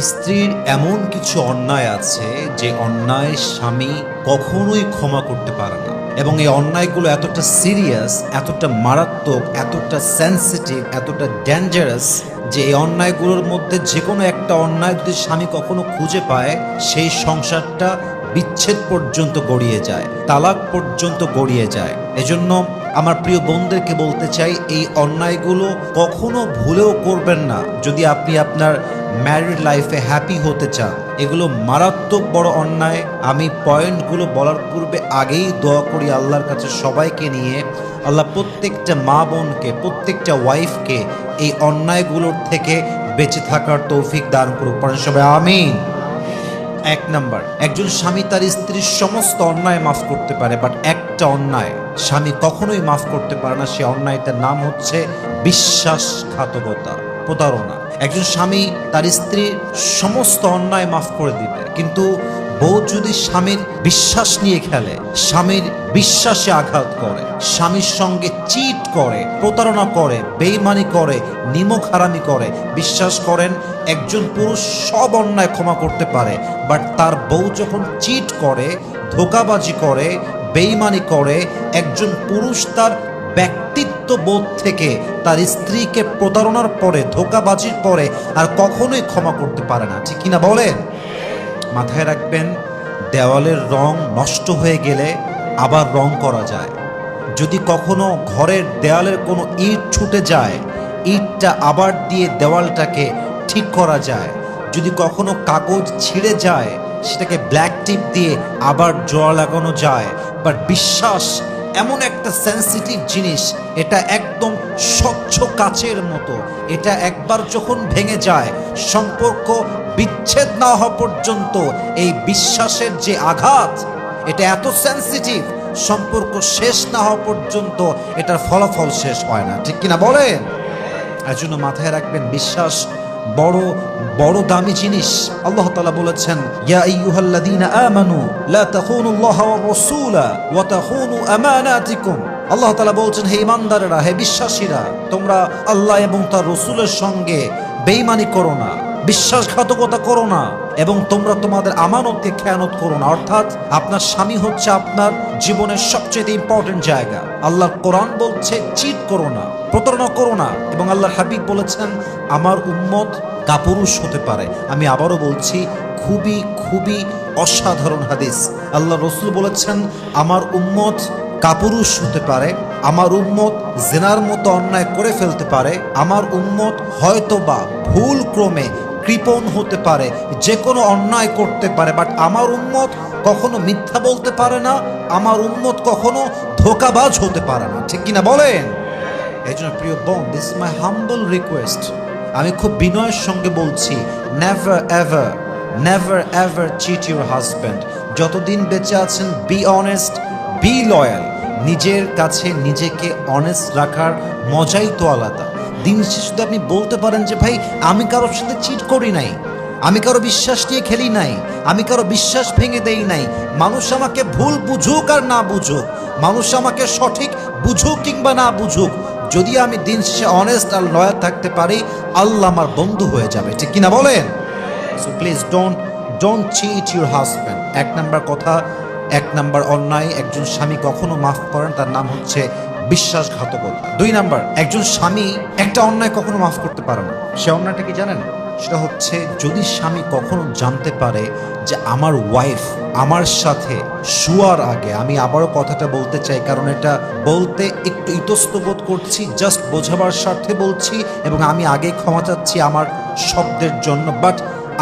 স্ত্রীর এমন কিছু অন্যায় আছে যে অন্যায় স্বামী কখনোই ক্ষমা করতে পারে না, এবং এই অন্যায়গুলো এতটা সিরিয়াস, এতটা মারাত্মক, এতটা সেন্সিটিভ, এতটা ডেঞ্জারাস যে এই অন্যায়গুলোর মধ্যে যে কোনো একটা অন্যায় যদি স্বামী কখনো খুঁজে পায়, সেই সংসারটা বিচ্ছেদ পর্যন্ত গড়িয়ে যায়, তালাক পর্যন্ত গড়িয়ে যায়। এজন্য আমার প্রিয় বোনদেরকে বলতে চাই, এই অন্যায়গুলো কখনো ভুলেও করবেন না যদি আপনি আপনার ম্যারিড লাইফে হ্যাপি হতে চান। এগুলো মারাত্মক বড় অন্যায়। আমি পয়েন্টগুলো বলার পূর্বে আগেই দোয়া করি আল্লাহর কাছে সবাইকে নিয়ে, আল্লাহ প্রত্যেকটা মা বোনকে, প্রত্যেকটা ওয়াইফকে এই অন্যায়গুলোর থেকে বেঁচে থাকার তৌফিক দান করুক। পড়েন সবাই আমিন। এক নাম্বার, একজন স্বামী তার স্ত্রীর সমস্ত অন্যায় মাফ করতে পারে, বাট একটা অন্যায় স্বামী কখনোই মাফ করতে পারে না। সে অন্যায়টার নাম হচ্ছে বিশ্বাসঘাতকতা, প্রতারণা। একজন স্বামী তার স্ত্রীর সমস্ত অন্যায় মাফ করে দিবে, কিন্তু বউ যদি স্বামীর বিশ্বাস নিয়ে খেলে, স্বামীর বিশ্বাসে আঘাত করে, স্বামীর সঙ্গে চিট করে, প্রতারণা করে, বেইমানি করে, নিমক হারামি করে, বিশ্বাস করেন একজন পুরুষ সব অন্যায় ক্ষমা করতে পারে, বাট তার বউ যখন চিট করে, ধোঁকাবাজি করে, বেইমানি করে, একজন পুরুষ তার ব্যক্তিত্ব বোধ থেকে তার স্ত্রীকে প্রতারণার পরে, ধোঁকাবাজির পরে আর কখনোই ক্ষমা করতে পারে না। ঠিক কিনা বলেন? মাথায় রাখবেন, দেওয়ালের রং নষ্ট হয়ে গেলে আবার রং করা যায়। যদি কখনো ঘরের দেওয়ালের কোনো ইট ছুটে যায়, ইটটা আবার দিয়ে দেওয়ালটাকে ঠিক করা যায়। যদি কখনো কাগজ ছিঁড়ে যায়, সেটাকে ব্ল্যাক টিপ দিয়ে আবার জোড়া লাগানো যায়। বাট বিশ্বাস এমন একটা সেন্সিটিভ জিনিস, এটা একদম স্বচ্ছ কাচের মতো। এটা একবার যখন ভেঙে যায়, সম্পর্ক বিচ্ছেদ না হওয়া পর্যন্ত এই বিশ্বাসের যে আঘাত, এটা এত সেন্সিটিভ, সম্পর্ক শেষ না হওয়া পর্যন্ত এটার ফলাফল শেষ হয় না। ঠিক কিনা বলেন? এর জন্য মাথায় রাখবেন, বিশ্বাস বড় বড় দামি জিনিস। আল্লাহ তাআলা বলেছেন, ইয়া আইয়ুহাল্লাযীনা আমানু লা তাখুনুল্লাহা ওয়ার রাসূলা ওয়া তাখুনু আমানাতিকুম। আল্লাহ তাআলা বলছেন, হে ঈমানদারেরা, হে বিশ্বাসীরা, তোমরা আল্লাহ এবং তার রাসূলের সঙ্গে বেঈমানি করো না, বিশ্বাসঘাতকতা করো না, এবং তোমরা তোমাদের আমানতকে খেয়ানত করো না। অর্থাৎ আপনার স্বামী হচ্ছে আপনার জীবনের সবচেয়ে ইম্পর্টেন্ট জায়গা। আল্লাহর কোরআন বলছে চিট করো না, প্রতারণা করো না, এবং আল্লাহর হাবিব বলেছেন আমার উম্মত কাপুরুষ হতে পারে। আমি আবারও বলছি, খুবই খুবই অসাধারণ হাদিস। আল্লাহ রসুল বলেছেন আমার উম্মত কাপুরুষ হতে পারে, আমার উম্মত জেনার মতো অন্যায় করে ফেলতে পারে, আমার উম্মত হয়তোবা ভুল ক্রমে কৃপণ হতে পারে, যে কোনো অন্যায় করতে পারে, বাট আমার উম্মত কখনো মিথ্যা বলতে পারে না, আমার উম্মত কখনো ধোঁকাবাজ হতে পারে না। ঠিক কিনা বলেন? এই জন্য প্রিয় বোন, this is my humble request, আমি খুব বিনয়ের সঙ্গে বলছি, never ever cheat your husband. যতদিন বেঁচে আছেন, বি অনেস্ট, বি লয়াল। নিজের কাছে নিজেকে অনেস্ট রাখার মজাই তো আলাদা। দিন শেষে যদি আপনি বলতে পারেন যে ভাই আমি কারোর সাথে চিট করি নাই, আমি কারো বিশ্বাস নিয়ে খেলি নাই, আমি কারো বিশ্বাস ভেঙে দেই নাই, মানুষ আমাকে ভুল বুঝুক আর না বুঝুক, মানুষ আমাকে সঠিক বুঝুক কিংবা না বুঝুক, যদি আমি দিন শেষে অনেস্ট আর লয়াল থাকতে পারি, আল্লাহ আমার বন্ধু হয়ে যাবে। ঠিক কিনা বলেন? So please don't cheat your husband. এক নাম্বার কথা, এক নাম্বার অন্যায় একজন স্বামী কখনো মাফ করেন, তার নাম হচ্ছে বিশ্বাসঘাতকতা। দুই নাম্বার, একজন স্বামী একটা অন্যায় কখনো মাফ করতে পারে না। সে অন্যায়টা কি জানেন? সেটা হচ্ছে যদি স্বামী কখনো জানতে পারে যে আমার ওয়াইফ আমার সাথে শোয়ার আগে, আমি আবারও কথাটা বলতে চাই কারণ এটা বলতে একটু ইতস্তবোধ করছি, জাস্ট বোঝাবার স্বার্থে বলছি, এবং আমি আগে ক্ষমা চাচ্ছি আমার শব্দের জন্য, but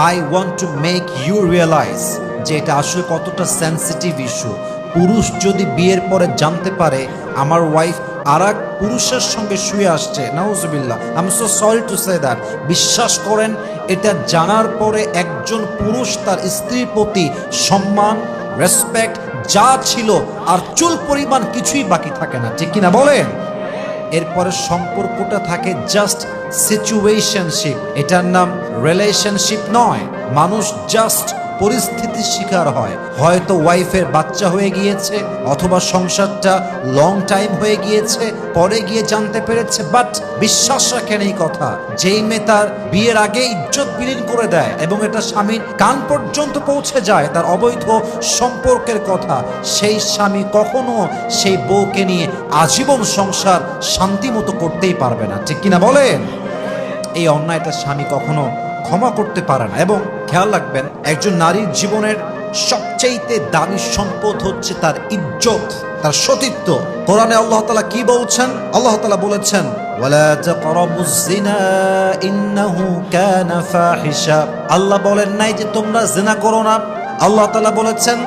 I want to make you realise যে এটা আসলে কতটা সেন্সিটিভ ইস্যু। পুরুষ যদি বিয়ের পরে জানতে পারে আমার ওয়াইফ আর এক পুরুষের সঙ্গে শুয়ে আসছে, নাউজুবিল্লাহ, I am so sorry to say that, বিশ্বাস করেন এটা জানার পরে একজন পুরুষ তার স্ত্রীর প্রতি সম্মান, রেসপেক্ট যা ছিল আর চুল পরিমাণ কিছুই বাকি থাকে না। ঠিক কিনা বলেন? এরপরে সম্পর্কটা থাকে জাস্ট সিচুয়েশনশিপ, এটার নাম রিলেশনশিপ নয়। মানুষ জাস্ট পরিস্থিতির শিকার হয়। হয়তো ওয়াইফের বাচ্চা হয়ে গিয়েছে, অথবা সংসারটা লং টাইম হয়ে গিয়েছে, পরে গিয়ে জানতে পেরেছে। বাট বিশ্বাস রাখেন এই কথা, যেই মেয়ে তার বিয়ের আগে ইজ্জত বিলীন করে দেয় এবং এটা স্বামীর কান পর্যন্ত পৌঁছে যায় তার অবৈধ সম্পর্কের কথা, সেই স্বামী কখনো সেই বউকে নিয়ে আজীবন সংসার শান্তি মতো করতেই পারবে না। ঠিক কিনা বলেন? এই অন্যায়টা স্বামী কখনো ক্ষমা করতে পারে না। এবং খেয়াল রাখবেন, একজন নারীর জীবনের সবচেয়ে দামি সম্পদ হচ্ছে তার ইজ্জত, তার সতীত্ব। কোরআনে আল্লাহ তাআলা কি বলছেন? আল্লাহ তাআলা বলেছেন, ওয়ালা তাকরাবুজ জিনা ইন্নাহু কানা ফাহিশা। আল্লাহ বলেন নাই যে তোমরা জিনা করো না। আল্লাহ তাআলা বলেছেন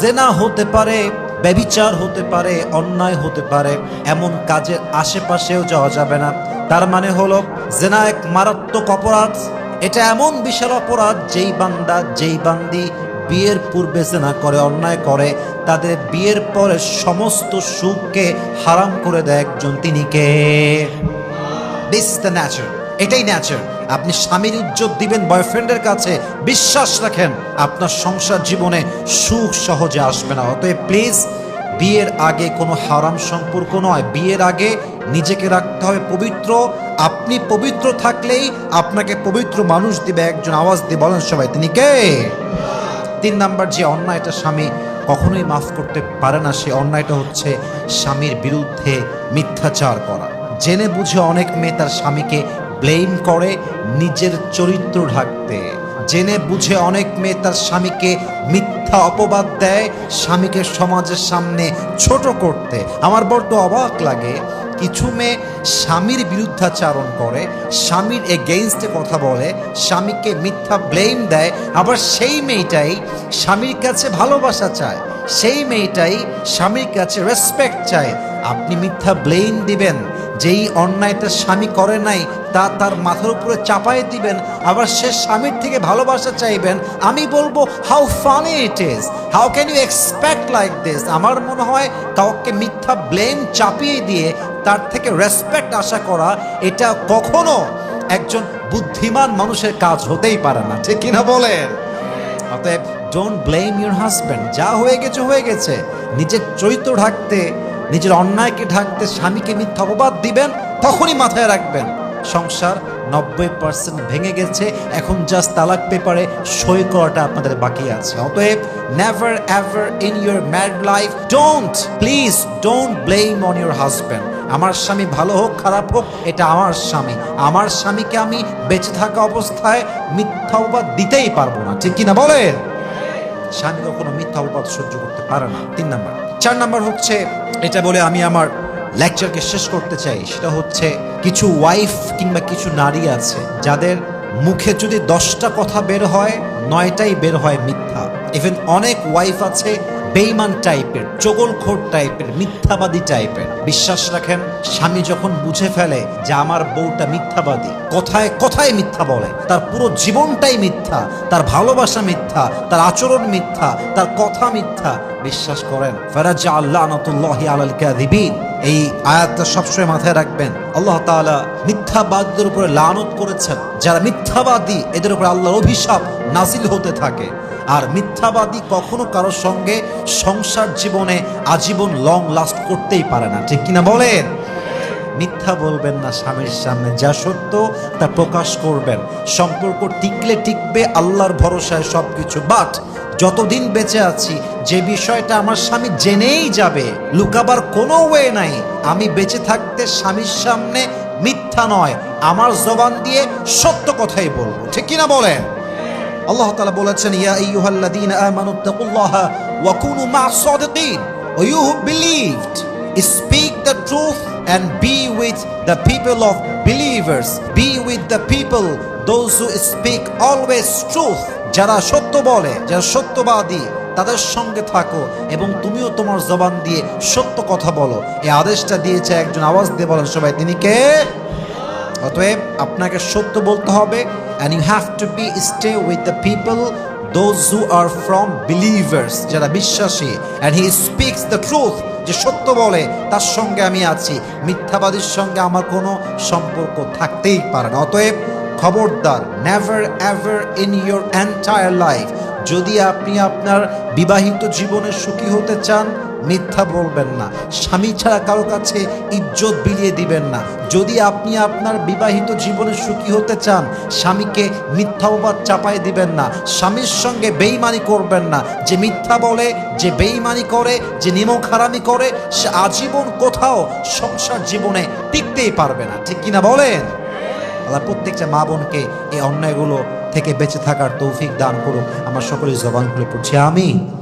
জিনা হতে পারে, ব্যভিচার হতে পারে, অন্যায় হতে পারে, এমন কাজের আশেপাশেও যাওয়া যাবে না। তার মানে হলো জিনা এক মারাত্মক অপরাধ। এটা এমন বিশাল অপরাধ, যেই বান্দা যেই বান্দি বিয়ের পূর্বে জিনা করে, অন্যায় করে, তাদের বিয়ের পরে সমস্ত সুখকে হারাম করে দেয় একজন, তিনি কে? দিস ইজ দ্য ন্যাচার, এটাই ন্যাচার। আপনি স্বামীর ইজ্জত দিবেন বয়ফ্রেন্ডের কাছে, বিশ্বাস রাখেন আপনার সংসার জীবনে সুখ সহজে আসবে না। অতএব প্লিজ, বিয়ের আগে কোনো হারাম সম্পর্ক নয়। বিয়ের আগে নিজেকে রাখতে হবে পবিত্র। আপনি পবিত্র থাকলেই আপনাকে পবিত্র মানুষ দিবে একজন। আওয়াজ দিয়ে বলেন সবাই, তিনি কে? 3 নাম্বার যে অন্যায়টা স্বামী কখনোই মাফ করতে পারে না, সে অন্যায়টা হচ্ছে স্বামীর বিরুদ্ধে মিথ্যাচার করা। জেনে বুঝে অনেক মেয়ে তার স্বামীকে ব্লেম করে নিজের চরিত্র ঢাকতে। জেনে বুঝে অনেক মেয়ে তার স্বামীকে মিথ্যা অপবাদ দেয় স্বামীকে সমাজের সামনে ছোট করতে। আমার বড্ড অবাক লাগে, কিছু মেয়ে স্বামীর বিরুদ্ধাচারণ করে, স্বামীর এগেইনস্টে কথা বলে, স্বামীকে মিথ্যা ব্লেম দেয়, আবার সেই মেয়েটাই স্বামীর কাছে ভালোবাসা চায়, সেই মেয়েটাই স্বামীর কাছে রেসপেক্ট চায়। আপনি মিথ্যা ব্লেম দিবেন, যেই অন্যায়টা স্বামী করে নাই তা তার মাথার উপরে চাপাই দিবেন, আবার সে স্বামীর থেকে ভালোবাসা চাইবেন। আমি বলবো, how funny it is, how can you expect like this? আমার মনে হয় কাউকে মিথ্যা ব্লেম চাপিয়ে দিয়ে তার থেকে রেসপেক্ট আশা করা, এটা কখনো একজন বুদ্ধিমান মানুষের কাজ হতেই পারে না। ঠিক কিনা বলেন? অতএব ডোন্ট ব্লেম ইউর হাজব্যান্ড। যা হয়ে গেছে হয়ে গেছে। নিজের চরিত্র ঢাকতে, নিজের অন্যায়কে ঢাকতে স্বামীকে মিথ্যা অপবাদ দিবেন, তখনই মাথায় রাখবেন সংসার 90% ভেঙে গেছে। এখন জাস্ট তালাক পেপারে সই করাটা আপনাদের বাকি আছে। অতএব never ever in your married life please don't blame on your husband. আমার স্বামী ভালো হোক খারাপ হোক, এটা আমার স্বামী। আমার স্বামীকে আমি বেঁচে থাকা অবস্থায় মিথ্যা অপবাদ দিতেই পারবো না। ঠিক কিনা বলেন? স্বামী কখনো মিথ্যা অপবাদ সহ্য করতে পারে না। 3 নাম্বার। 4 নাম্বার হচ্ছে, এটা বলে আমি আমার লেকচারকে শেষ করতে চাই, সেটা হচ্ছে কিছু ওয়াইফ কিংবা কিছু নারী আছে যাদের মুখে যদি 10টা কথা বের হয়, 9টাই বের হয় মিথ্যা। ইভেন অনেক ওয়াইফ আছে বেঈমান টাইপের, চগলখোর টাইপের, মিথ্যাবাদী টাইপের। বিশ্বাস রাখেন, স্বামী যখন বুঝে ফেলে যে আমার বউটা মিথ্যাবাদী, কথায় কথায় মিথ্যা বলে, তার পুরো জীবনটাই মিথ্যা, তার ভালোবাসা মিথ্যা, তার আচরণ মিথ্যা, তার কথা মিথ্যা, বিশ্বাস করেন ফারাজা লানাতুল্লাহি আলাল কাযিবিন। এই আয়াতটা সবসময় মাথায় রাখবেন। আল্লাহ তাআলা মিথ্যাবাদীদের উপরে লানত করেছেন। যারা মিথ্যাবাদী, এদের উপরে আল্লাহর অভিশাপ নাজিল হতে থাকে। আর মিথ্যাবাদী কখনো কারোর সঙ্গে সংসার জীবনে আজীবন লং লাস্ট করতেই পারে না। ঠিক কিনা বলেন? মিথ্যা বলবেন না স্বামীর সামনে, যা সত্য তা প্রকাশ করবেন। সম্পর্ক টিকলে টিকবে আল্লাহর ভরসায় সবকিছু। বাট যতদিন বেঁচে আছি, যে বিষয়টা আমার স্বামী জেনেই যাবে, লুকাবার কোনো ওয়ে নাই। আমি বেঁচে থাকতে স্বামীর সামনে মিথ্যা নয়, আমার জবান দিয়ে সত্য কথাই বলবো। ঠিক কিনা বলেন? আল্লাহ তাআলা বলেছেন, ইয়া আইয়ুহাল্লাযীনা আমানুত্তাকুল্লাহা ওয়া কুনু মা'আস সাদিকিন। O you who believed, speak the truth and be with the people of believers. Be with the people, those who speak always truth. যারা সত্য বলে, যারা সত্যবাদী, তাদের সঙ্গে থাকো এবং তুমিও তোমার জবান দিয়ে সত্য কথা বলো। এই আদেশটা দিয়েছে একজন। আওয়াজ দিয়ে বলেন সবাই, তিনি কে? অতএব আপনাকে সত্য বলতে হবে, and you have to be stay with the people those who are from believers, যারা বিশ্বাসী, and he speaks the truth, যে সত্য বলে তার সঙ্গে আমি আছি, মিথ্যাবাদীর সঙ্গে আমার কোনো সম্পর্ক থাকতেই পারে না। অতএব খবরদার, never ever in your entire life যদি আপনি আপনার বিবাহিত জীবনে সুখী হতে চান, মিথ্যা বলবেন না। স্বামী ছাড়া কারো কাছে ইজ্জত বিলিয়ে দিবেন না। যদি আপনি আপনার বিবাহিত জীবনে সুখী হতে চান, স্বামীকে মিথ্যা অপবাদ চাপাই দিবেন না। স্বামীর সঙ্গে বেঈমানি করবেন না। যে মিথ্যা বলে, যে বেঈমানি করে, যে নিমক হারামি করে, সে আজীবন কোথাও সংসার জীবনে টিকতেই পারবে না। ঠিক কিনা বলেন? আল্লাহ প্রত্যেকটা মা বোনকে এই অন্যায়গুলো থেকে বেঁচে থাকার তৌফিক দান করুক। আমরা সকলেই জবান খুলে পড়ছি আমিন।